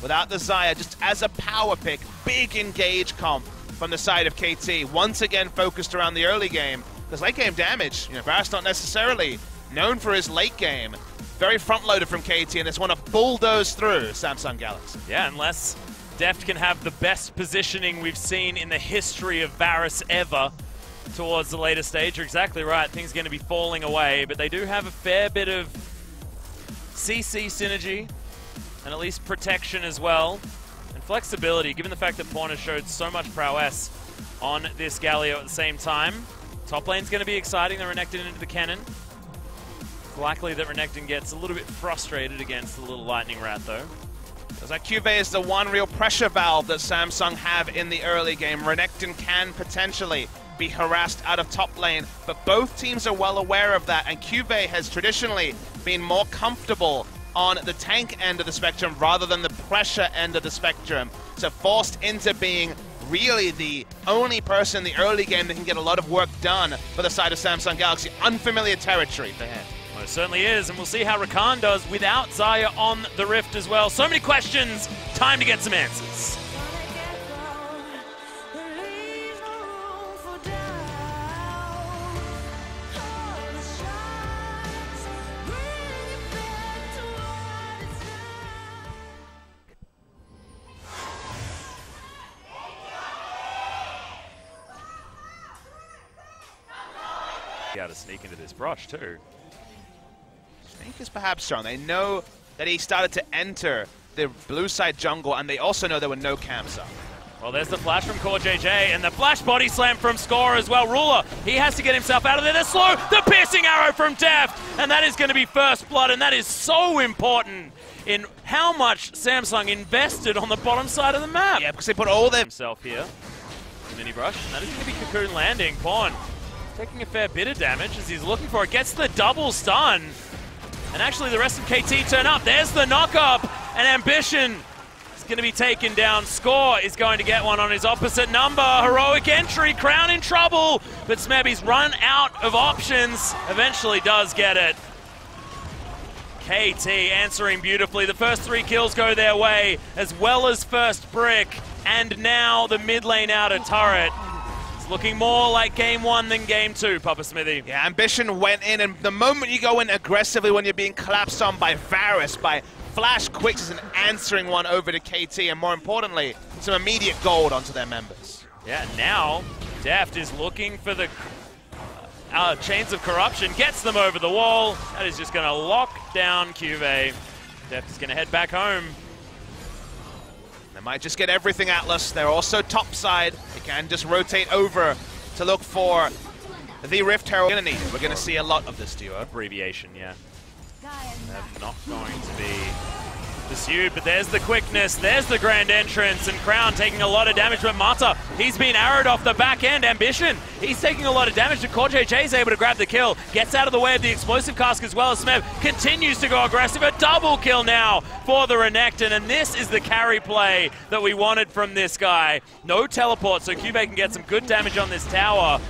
without the Xayah, just as a power pick. Big engage comp from the side of KT. Once again focused around the early game. Because late game damage, Varus not necessarily known for his late game. Very front-loaded from KT, and this one to bulldoze through Samsung Galaxy. Yeah, unless Deft can have the best positioning we've seen in the history of Varus ever towards the later stage. You're exactly right, things are going to be falling away, but they do have a fair bit of CC synergy, and at least protection as well, and flexibility, given the fact that Pawn has showed so much prowess on this Galio at the same time. Top lane's going to be exciting, they're Renekton into the cannon. It's likely that Renekton gets a little bit frustrated against the little Lightning Rat though. Because like QV is the one real pressure valve that Samsung have in the early game. Renekton can potentially be harassed out of top lane, but both teams are well aware of that, and QV has traditionally been more comfortable on the tank end of the spectrum rather than the pressure end of the spectrum. So forced into being really the only person in the early game that can get a lot of work done for the side of Samsung Galaxy. Unfamiliar territory for him. Well, it certainly is, and we'll see how Rakan does without Xayah on the Rift as well. So many questions, time to get some answers. Able to sneak into this brush too. Snake is perhaps strong. They know that he started to enter the blue side jungle, and they also know there were no camps up. Well, there's the flash from CoreJJ, and the flash body slam from Score as well. Ruler, he has to get himself out of there. The slow, the piercing arrow from Deft, and that is going to be first blood, and that is so important in how much Samsung invested on the bottom side of the map. Yeah, because they put all their himself here. Mini brush, and that is going to be Cocoon landing. Pawn taking a fair bit of damage as he's looking for it. Gets the double stun. And actually the rest of KT turn up. There's the knock-up. And Ambition is going to be taken down. Score is going to get one on his opposite number. Heroic entry. Crown in trouble. But Smebby's run out of options. Eventually does get it. KT answering beautifully. The first 3 kills go their way, as well as first brick. And now the mid lane outer turret. Looking more like game 1 than game 2, Papa Smithy. Yeah, Ambition went in, and the moment you go in aggressively when you're being collapsed on by Varus, by Flash Quicks, and answering one over to KT, and more importantly, some immediate gold onto their members. Yeah, now Deft is looking for the Chains of Corruption, gets them over the wall. That is just going to lock down QV. Deft is going to head back home. They might just get everything Atlas. They're also topside. They can just rotate over to look for the Rift Herald. We're going to need it. We're going to see a lot of this duo. Abbreviation, yeah. They're not going to be pursued, but there's the quickness, there's the grand entrance, and Crown taking a lot of damage, but Mata, he's been arrowed off the back end. Ambition, he's taking a lot of damage, but CoreJJ is able to grab the kill, gets out of the way of the explosive cask as well as Smeb continues to go aggressive. A double kill now for the Renekton, and this is the carry play that we wanted from this guy. No teleport, so QV can get some good damage on this tower,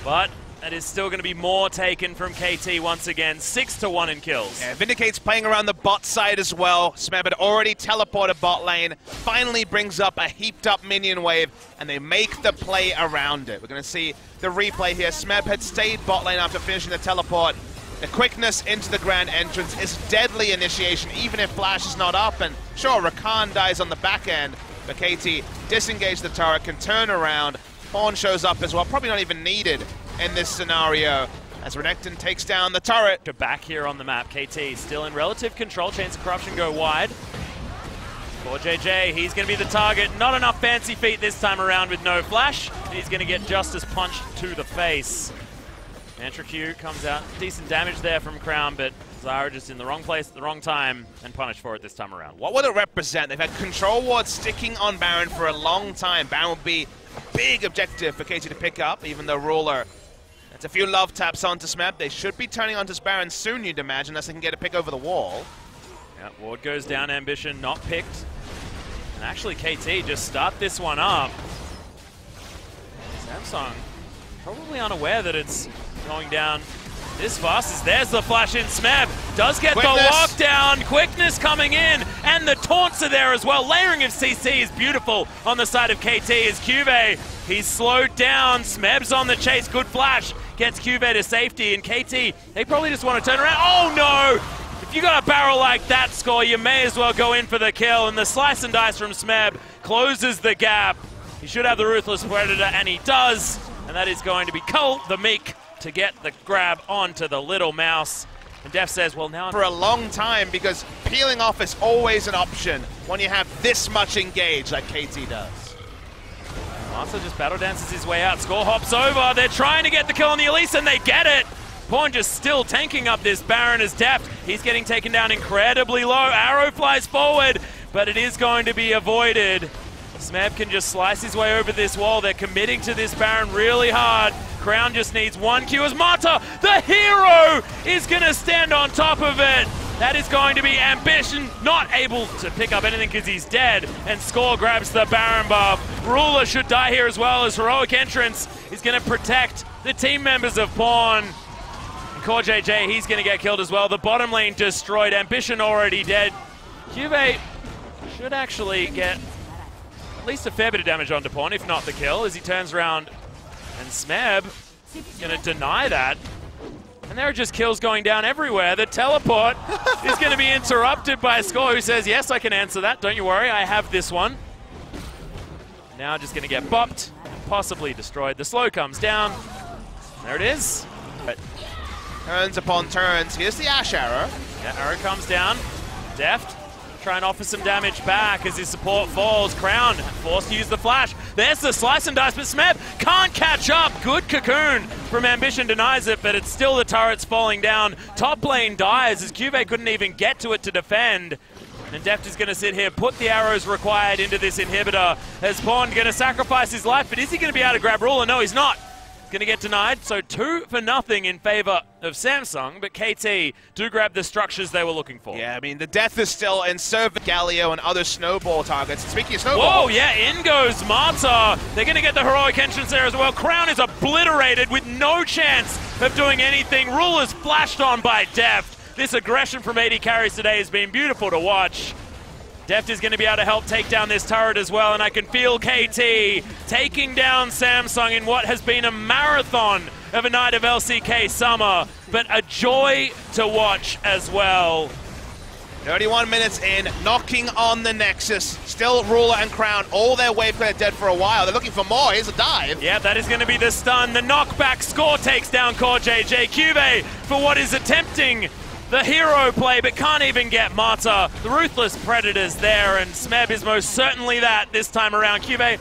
but that is still going to be more taken from KT once again. 6-1 in kills. Yeah, Vindicate's playing around the bot side as well. Smeb had already teleported bot lane. Finally brings up a heaped up minion wave, and they make the play around it. We're going to see the replay here. Smeb had stayed bot lane after finishing the teleport. The quickness into the grand entrance is deadly initiation, even if Flash is not up. And sure, Rakan dies on the back end, but KT disengaged the turret, can turn around. Pawn shows up as well, probably not even needed in this scenario, as Renekton takes down the turret. Back here on the map, KT still in relative control. Chains of Corruption go wide. CoreJJ, he's going to be the target. Not enough fancy feet this time around with no flash. He's going to get Justice punched to the face. Mantra Q comes out. Decent damage there from Crown, but Xayah just in the wrong place at the wrong time and punished for it this time around. What would it represent? They've had control wards sticking on Baron for a long time. Baron would be a big objective for KT to pick up, even though Ruler, that's a few love taps onto Smeb. They should be turning onto Baron soon, you'd imagine, unless they can get a pick over the wall. Yeah, ward goes down, Ambition not picked. And actually KT just start this one up. Samsung probably unaware that it's going down This fast as there's the flash in. Smeb does get Quickness. the lockdown. Quickness coming in, and the taunts are there as well. Layering of CC is beautiful on the side of KT as QV. He's slowed down. Smeb's on the chase. Good flash. Gets QV to safety, and KT, they probably just want to turn around. Oh no! If you got a barrel like that, Score, you may as well go in for the kill, and the slice and dice from Smeb closes the gap. He should have the Ruthless Predator, and he does, and that is going to be Cole the Meek to get the grab onto the little mouse. And Def says, well, now... For a long time, because peeling off is always an option when you have this much engaged like KT does. Martha just battle dances his way out. Score hops over. They're trying to get the kill on the Elise, and they get it. Pawn just still tanking up this Baron as Deft. He's getting taken down incredibly low. Arrow flies forward, but it is going to be avoided. Smeb can just slice his way over this wall. They're committing to this Baron really hard. Crown just needs one Q as Marta, the hero, is going to stand on top of it. That is going to be Ambition, not able to pick up anything because he's dead, and Score grabs the Baron buff. Ruler should die here as well, as Heroic Entrance is going to protect the team members of Pawn. And Core JJ, he's going to get killed as well. The bottom lane destroyed, Ambition already dead. Juve should actually get at least a fair bit of damage onto Pawn, if not the kill, as he turns around, and Smeb is going to deny that. And there are just kills going down everywhere. The teleport is going to be interrupted by Score, who says, yes, I can answer that. Don't you worry, I have this one. Now just going to get bopped and possibly destroyed. The slow comes down. There it is. But turns upon turns. Here's the Ash Arrow. yeah, arrow comes down. Deft. Try and offer some damage back as his support falls. Crown forced to use the flash. There's the slice and dice, but Smeb can't catch up. Good cocoon from Ambition, denies it, but it's still the turrets falling down. Top lane dies as Cuvée couldn't even get to it to defend. And Deft is going to sit here, put the arrows required into this inhibitor. As Pawn going to sacrifice his life, but is he going to be able to grab Ruler? No, he's not. Going to get denied, so 2-0 in favor of Samsung, but KT do grab the structures they were looking for. Yeah, I mean, the death is still in service of Galio and other snowball targets. Speaking of snowball... Whoa, yeah, in goes Marta. They're going to get the Heroic Entrance there as well. Crown is obliterated with no chance of doing anything. Ruler's flashed on by Deft. This aggression from AD Carries today has been beautiful to watch. Deft is going to be able to help take down this turret as well, and I can feel KT taking down Samsung in what has been a marathon of a night of LCK Summer, but a joy to watch as well. 31 minutes in, knocking on the Nexus. Still Ruler and Crown, all their wave clear dead for a while. They're looking for more. Here's a dive. Yeah, that is going to be the stun. The knockback. Score takes down Core JJ. Cuvée for what is attempting the hero play, but can't even get Marta. The Ruthless Predator's there, and Smeb is most certainly that this time around. Cuvée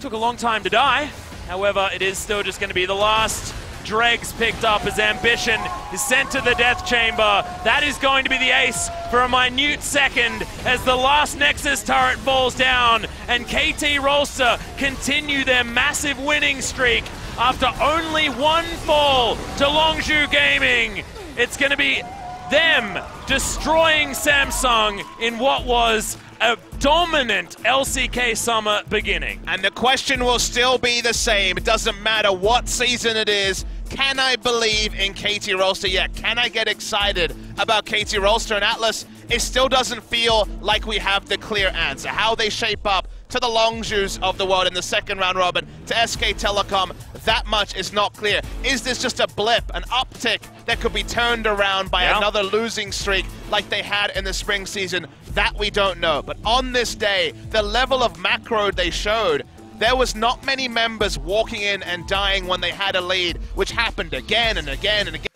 took a long time to die. However, it is still just going to be the last dregs picked up as Ambition is sent to the death chamber. That is going to be the ace for a minute second as the last Nexus turret falls down, and KT Rolster continue their massive winning streak after only one fall to Longzhu Gaming. It's going to be them destroying Samsung in what was a dominant LCK Summer beginning. And the question will still be the same. It doesn't matter what season it is. Can I believe in KT Rolster yet? Can I get excited about KT Rolster and Atlas? It still doesn't feel like we have the clear answer. How they shape up to the Longzhus of the world in the second round robin, to SK Telecom, that much is not clear. Is this just a blip, an uptick that could be turned around by another losing streak like they had in the spring season? That we don't know. But on this day, the level of macro they showed, there was not many members walking in and dying when they had a lead, which happened again and again and again.